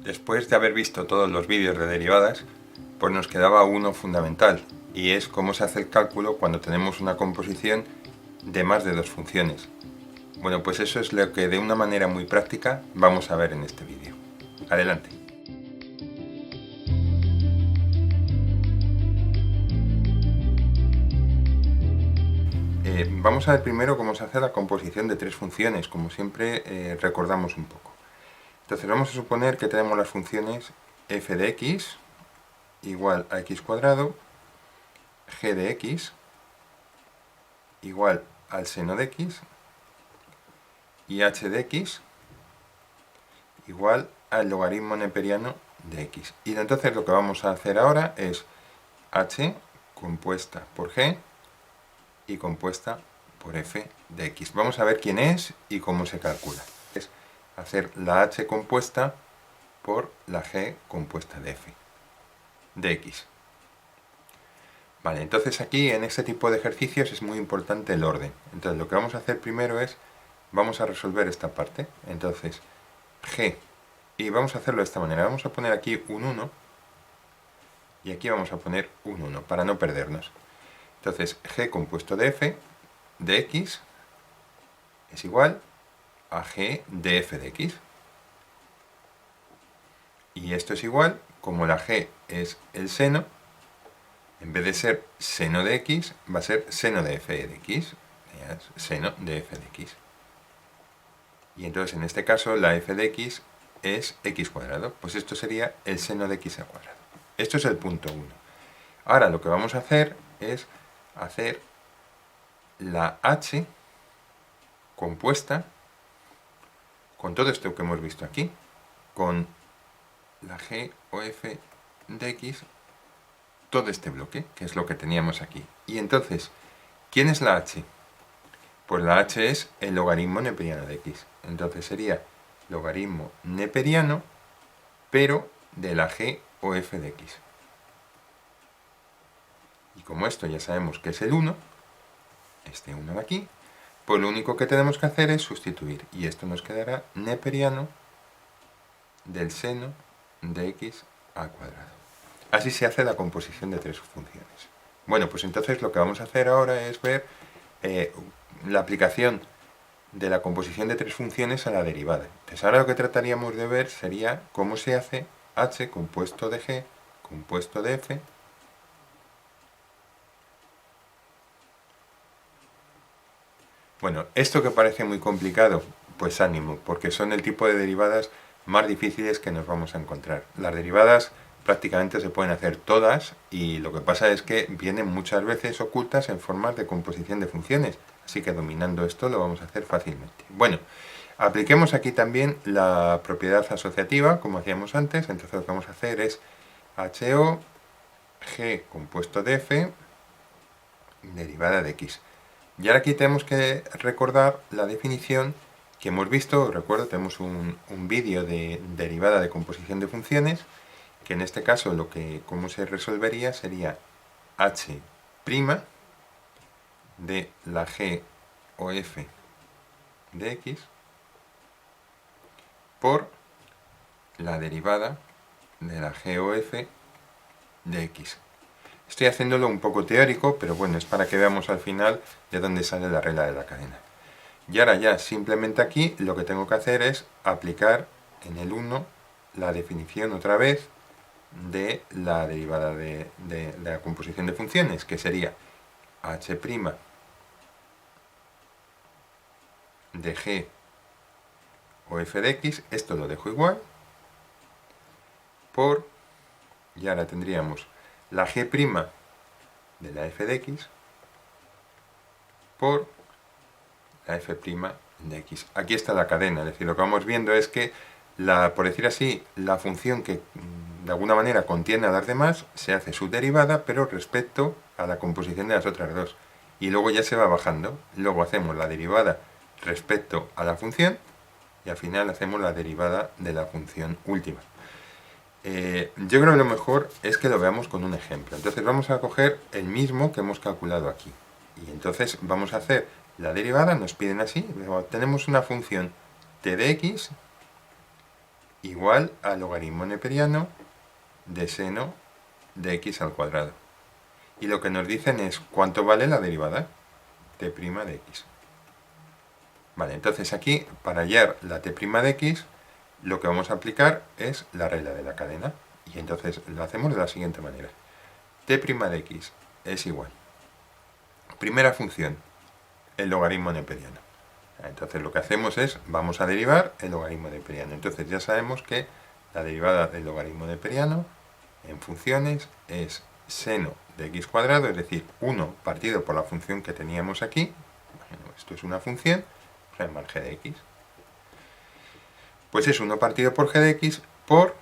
Después de haber visto todos los vídeos de derivadas, pues nos quedaba uno fundamental, y es cómo se hace el cálculo cuando tenemos una composición de más de dos funciones. Bueno, pues eso es lo que de una manera muy práctica vamos a ver en este vídeo. Adelante. Vamos a ver primero cómo se hace la composición de tres funciones, como siempre recordamos un poco. Entonces vamos a suponer que tenemos las funciones f de x igual a x cuadrado, g de x igual al seno de x y h de x igual al logaritmo neperiano de x. Y entonces lo que vamos a hacer ahora es h compuesta por g y compuesta por f de x. Vamos a ver quién es y cómo se calcula. Es hacer la h compuesta por la g compuesta de f de x. Vale, entonces aquí en este tipo de ejercicios es muy importante el orden. Entonces lo que vamos a hacer primero es, vamos a resolver esta parte. Entonces, g, y vamos a hacerlo de esta manera. Vamos a poner aquí un 1 y aquí vamos a poner un 1 para no perdernos. Entonces, g compuesto de f de x es igual a g de f de x. Y esto es igual, como la g es el seno, en vez de ser seno de x, va a ser seno de f de x. Seno de f de x. Y entonces en este caso la f de x es x cuadrado. Pues esto sería el seno de x al cuadrado. Esto es el punto 1. Ahora lo que vamos a hacer es hacer la h compuesta con todo esto que hemos visto aquí, con la g o f de x, todo este bloque, que es lo que teníamos aquí. Y entonces, ¿quién es la h? Pues la h es el logaritmo neperiano de x. Entonces sería logaritmo neperiano, pero de la g o f de x. Y como esto ya sabemos que es el 1, este 1 de aquí, pues lo único que tenemos que hacer es sustituir. Y esto nos quedará neperiano del seno de x al cuadrado. Así se hace la composición de tres funciones. Bueno, pues entonces lo que vamos a hacer ahora es ver la aplicación de la composición de tres funciones a la derivada. Entonces ahora lo que trataríamos de ver sería cómo se hace h compuesto de g compuesto de f Bueno, esto que parece muy complicado, pues ánimo, porque son el tipo de derivadas más difíciles que nos vamos a encontrar. Las derivadas prácticamente se pueden hacer todas y lo que pasa es que vienen muchas veces ocultas en formas de composición de funciones, así que dominando esto lo vamos a hacer fácilmente. Bueno, apliquemos aquí también la propiedad asociativa, como hacíamos antes. Entonces lo que vamos a hacer es HO, G compuesto de F, derivada de X. Y ahora aquí tenemos que recordar la definición que hemos visto. Recuerdo, tenemos un vídeo de derivada de composición de funciones, que en este caso cómo se resolvería sería h' de la g o f de x por la derivada de la g o f de x. Estoy haciéndolo un poco teórico, pero bueno, es para que veamos al final de dónde sale la regla de la cadena. Y ahora ya simplemente aquí lo que tengo que hacer es aplicar en el 1 la definición otra vez de la derivada de la composición de funciones, que sería h' de g o f de x, esto lo dejo igual, por, y ahora tendríamos la g' de la f de x por la f' de x. Aquí está la cadena, es decir, lo que vamos viendo es que, por decir así, la función que de alguna manera contiene a las demás se hace su derivada, pero respecto a la composición de las otras dos. Y luego ya se va bajando. Luego hacemos la derivada respecto a la función y al final hacemos la derivada de la función última. Yo creo que lo mejor es que lo veamos con un ejemplo. Entonces vamos a coger el mismo que hemos calculado aquí. Y entonces vamos a hacer la derivada, nos piden así, tenemos una función t de x igual al logaritmo neperiano de seno de x al cuadrado. Y lo que nos dicen es cuánto vale la derivada t' de x. Vale, entonces aquí, para hallar la t' de x, lo que vamos a aplicar es la regla de la cadena. Y entonces lo hacemos de la siguiente manera. T' de x es igual. Primera función, el logaritmo neperiano. Entonces lo que hacemos es, vamos a derivar el logaritmo neperiano. Entonces ya sabemos que la derivada del logaritmo neperiano en funciones es seno de x cuadrado, es decir, 1 partido por la función que teníamos aquí. Bueno, esto es una función, vamos a llamar g de x. Pues es 1 partido por g de x por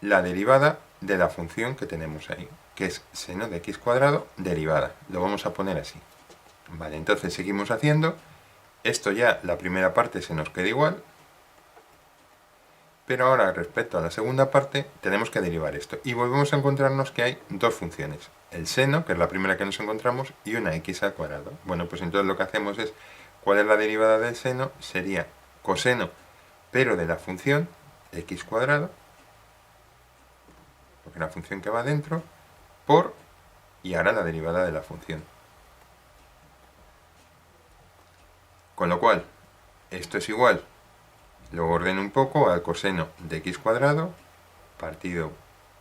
la derivada de la función que tenemos ahí, que es seno de x cuadrado derivada. Lo vamos a poner así. Vale, entonces seguimos haciendo. Esto ya, la primera parte se nos queda igual. Pero ahora, respecto a la segunda parte, tenemos que derivar esto. Y volvemos a encontrarnos que hay dos funciones. El seno, que es la primera que nos encontramos, y una x al cuadrado. Bueno, pues entonces lo que hacemos es, ¿cuál es la derivada del seno? Sería coseno, pero de la función x cuadrado, porque es la función que va dentro, por, y ahora la derivada de la función. Con lo cual, esto es igual, lo ordeno un poco, al coseno de x cuadrado, partido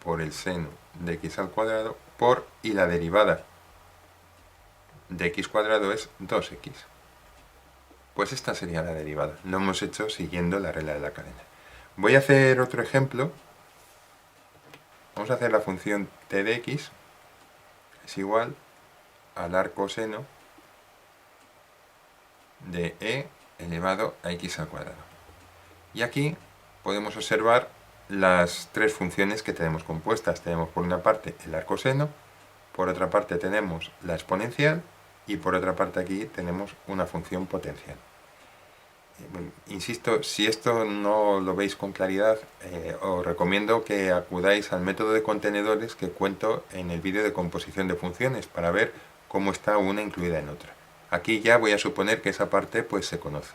por el seno de x al cuadrado, por, y la derivada de x cuadrado es 2x. Pues esta sería la derivada. Lo hemos hecho siguiendo la regla de la cadena. Voy a hacer otro ejemplo. Vamos a hacer la función t de x es igual al arcoseno de e elevado a x al cuadrado. Y aquí podemos observar las tres funciones que tenemos compuestas. Tenemos por una parte el arcoseno, por otra parte tenemos la exponencial y por otra parte aquí tenemos una función potencial. Insisto, si esto no lo veis con claridad, os recomiendo que acudáis al método de contenedores que cuento en el vídeo de composición de funciones para ver cómo está una incluida en otra. Aquí ya voy a suponer que esa parte pues se conoce.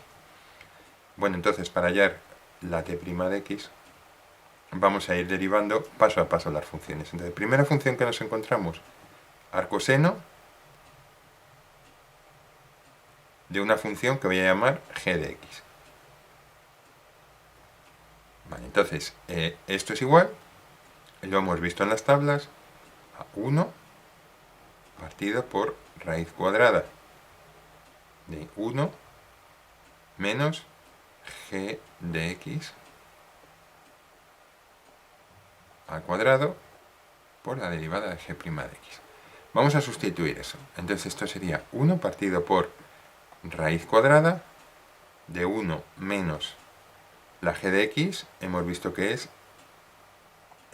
Bueno, entonces para hallar la t' de x vamos a ir derivando paso a paso las funciones. Entonces, primera función que nos encontramos, arcoseno de una función que voy a llamar g de x. Vale, entonces, esto es igual, lo hemos visto en las tablas, a 1 partido por raíz cuadrada de 1 menos g de x al cuadrado por la derivada de g' de x. Vamos a sustituir eso. Entonces esto sería 1 partido por raíz cuadrada de 1 menos la g de x, hemos visto que es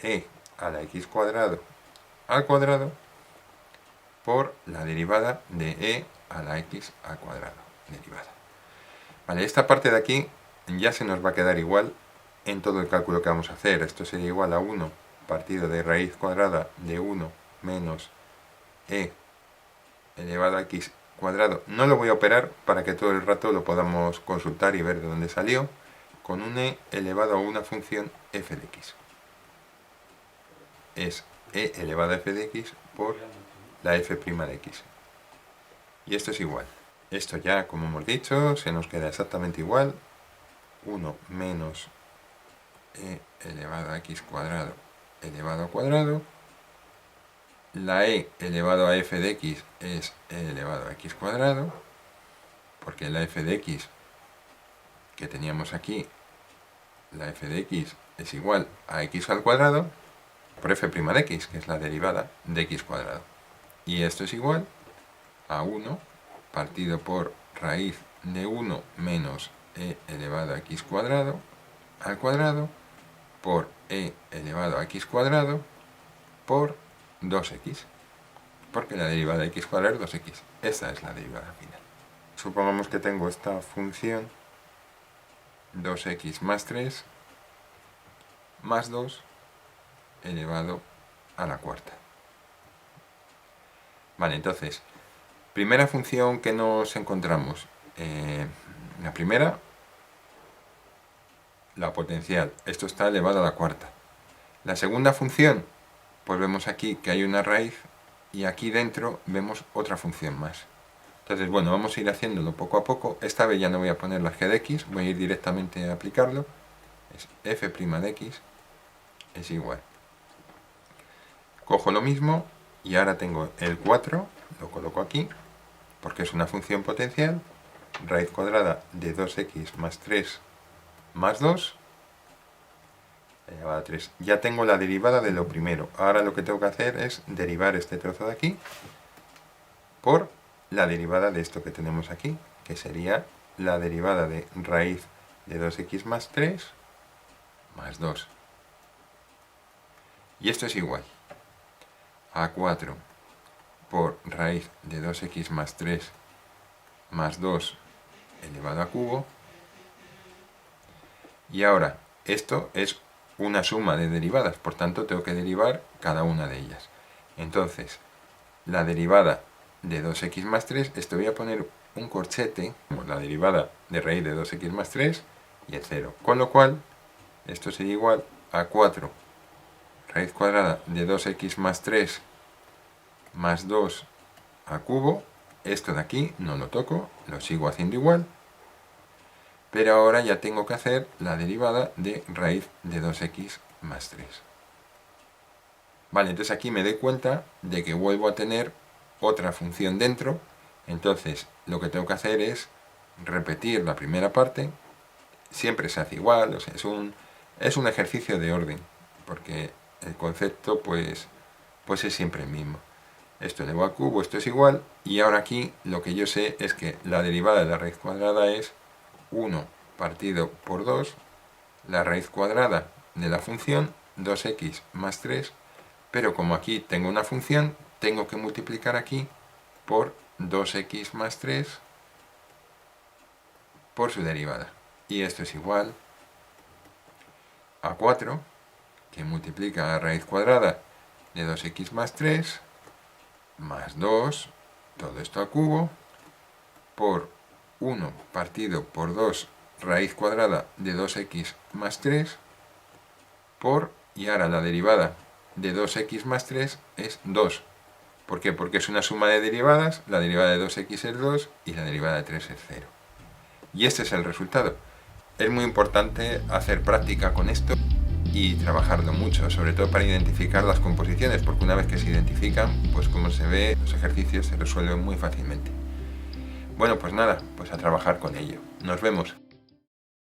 e a la x cuadrado al cuadrado por la derivada de e a la x al cuadrado derivada. Vale, esta parte de aquí ya se nos va a quedar igual en todo el cálculo que vamos a hacer. Esto sería igual a 1 partido de raíz cuadrada de 1 menos e elevado a x cuadrado. No lo voy a operar para que todo el rato lo podamos consultar y ver de dónde salió, con un e elevado a una función f de x. Es e elevado a f de x por la f' de x. Y esto es igual. Esto ya, como hemos dicho, se nos queda exactamente igual. 1 menos e elevado a x cuadrado elevado a cuadrado. La e elevado a f de x es e elevado a x cuadrado, porque la f de x que teníamos aquí, la f de x es igual a x al cuadrado por f' de x, que es la derivada de x cuadrado. Y esto es igual a 1 partido por raíz de 1 menos e elevado a x cuadrado al cuadrado por e elevado a x cuadrado por 2x, porque la derivada de x cuadrado es 2x. Esta es la derivada final. Supongamos que tengo esta función 2x más 3 más 2 elevado a la cuarta. Vale, entonces, primera función que nos encontramos. La primera, la potencial. Esto está elevado a la cuarta. La segunda función, pues vemos aquí que hay una raíz y aquí dentro vemos otra función más. Entonces, bueno, vamos a ir haciéndolo poco a poco. Esta vez ya no voy a poner la g de x, voy a ir directamente a aplicarlo. Es f' de x es igual. Cojo lo mismo y ahora tengo el 4, lo coloco aquí, porque es una función potencial, raíz cuadrada de 2x más 3 más 2, elevado a 3. Ya tengo la derivada de lo primero. Ahora lo que tengo que hacer es derivar este trozo de aquí por la derivada de esto que tenemos aquí, que sería la derivada de raíz de 2x más 3 más 2. Y esto es igual a 4 por raíz de 2x más 3 más 2 elevado a cubo. Y ahora, esto es una suma de derivadas, por tanto tengo que derivar cada una de ellas. Entonces, la derivada de 2x más 3, esto voy a poner un corchete, la derivada de raíz de 2x más 3 y el 0. Con lo cual, esto sería igual a 4 raíz cuadrada de 2x más 3 más 2 a cubo. Esto de aquí no lo toco, lo sigo haciendo igual. Pero ahora ya tengo que hacer la derivada de raíz de 2x más 3. Vale, entonces aquí me doy cuenta de que vuelvo a tener otra función dentro. Entonces lo que tengo que hacer es repetir la primera parte. Siempre se hace igual, o sea, es un ejercicio de orden, porque el concepto pues es siempre el mismo. Esto elevado a cubo, esto es igual, y ahora aquí lo que yo sé es que la derivada de la raíz cuadrada es 1 partido por 2, la raíz cuadrada de la función 2x más 3, pero como aquí tengo una función, tengo que multiplicar aquí por 2x más 3 por su derivada. Y esto es igual a 4, que multiplica la raíz cuadrada de 2x más 3, más 2, todo esto a cubo, por 1 partido por 2 raíz cuadrada de 2x más 3, por, y ahora la derivada de 2x más 3 es 2. ¿Por qué? Porque es una suma de derivadas, la derivada de 2x es 2 y la derivada de 3 es 0. Y este es el resultado. Es muy importante hacer práctica con esto y trabajarlo mucho, sobre todo para identificar las composiciones, porque una vez que se identifican, pues como se ve, los ejercicios se resuelven muy fácilmente. Bueno, pues nada, pues a trabajar con ello. Nos vemos.